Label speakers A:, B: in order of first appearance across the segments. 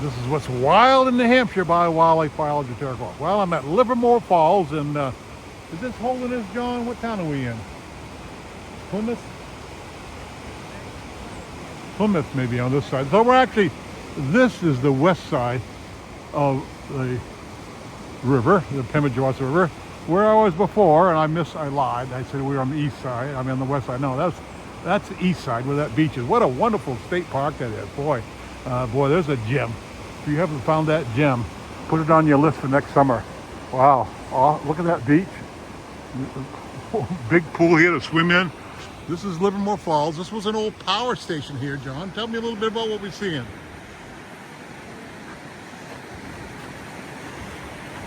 A: This is what's wild in New Hampshire by Wildlife Biology Territory. Well, I'm at Livermore Falls, and is this Holiness, John? What town are we in? Plymouth? Plymouth, maybe on this side. So we're actually, this is the west side of the river, the Pemymigewassrt River, where I was before, and I lied. I said we were on the east side. I mean, on the west side. No, that's the east side where that beach is. What a wonderful state park that is. Boy, there's a gem. If you haven't found that gem, put it on your list for next summer. Wow. Oh, look at that beach. Big pool here to swim in. This is Livermore Falls. This was an old power station here, John. Tell me a little bit about what we're seeing.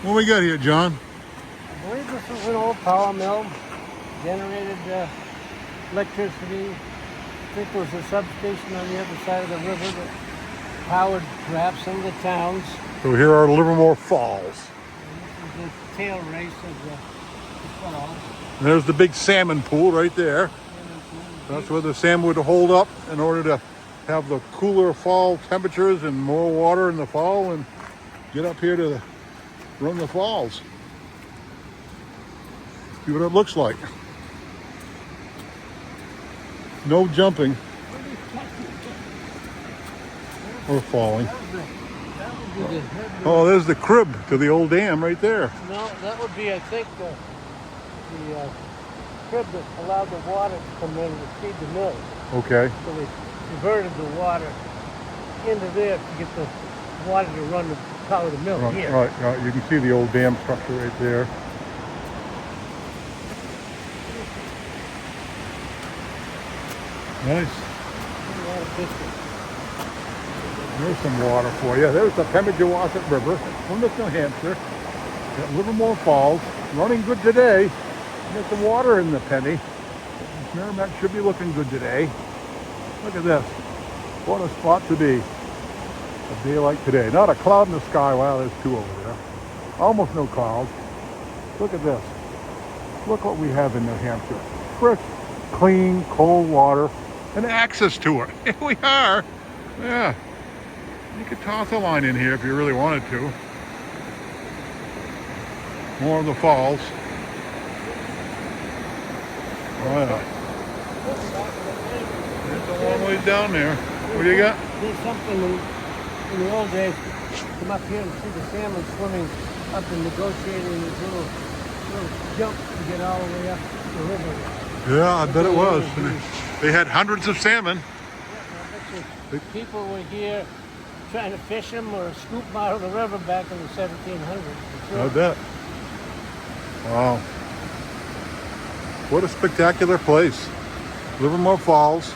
A: What we got here, John?
B: I believe this was an old power mill, generated electricity. I think there was a substation on the other side of the river that powered perhaps some of the towns.
A: So here are Livermore Falls.
B: And this is the tail race of the falls.
A: And there's the big salmon pool right there. That's where the salmon would hold up in order to have the cooler fall temperatures and more water in the fall and get up here to run the falls. See what it looks like. No jumping or falling. Oh, there's the crib to the old dam right there.
B: No, that would be, I think, the crib that allowed the water to come in and feed the mill.
A: Okay.
B: So they diverted the water into there to get the water to run the power the mill here.
A: Right. You can see the old dam structure right there. Nice. There's some water for you. There's the Pemymigewassrt River, Plymouth, New Hampshire, at Livermore Falls. Running good today. There's some water in the Penny. Merrimack should be looking good today. Look at this. What a spot to be. A day like today. Not a cloud in the sky. Wow, there's two over there. Almost no clouds. Look at this. Look what we have in New Hampshire. Fresh, clean, cold water and access to it. Here we are. Yeah. You could toss a line in here if you really wanted to. More of the falls. Oh, yeah. It's a long ways down there. What do you got?
B: There's something in the old days, come up here and see the salmon swimming up and negotiating this little jump to get all the way up the river.
A: Yeah, I bet it was. They had hundreds of salmon.
B: Yeah, I bet you people were here trying to fish them or scoop them out of the river back in the 1700s. Sure.
A: I bet. Wow. What a spectacular place. Livermore Falls,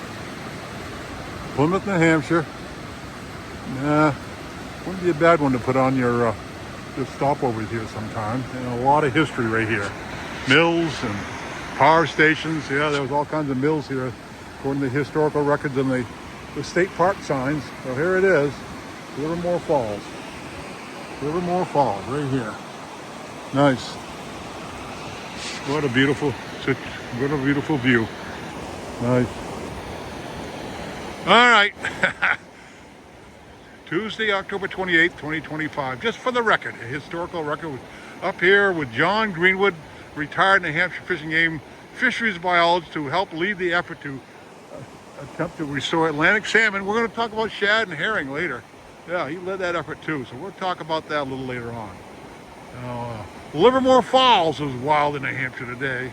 A: Plymouth, New Hampshire. Nah, wouldn't be a bad one to put on your stopovers here sometime. And a lot of history right here. Mills and power stations. Yeah, there was all kinds of mills here according to the historical records and the state park signs. So here it is, Livermore Falls. Livermore Falls right here. Nice. What a beautiful view. Nice. All right. Tuesday, October 28th, 2025. Just for the record, a historical record up here with John Greenwood, retired New Hampshire Fish and Game fisheries biologist, to help lead the effort to attempt to restore Atlantic salmon. We're going to talk about shad and herring later. Yeah, he led that effort too, so we'll talk about that a little later on. Livermore Falls is wild in New Hampshire today.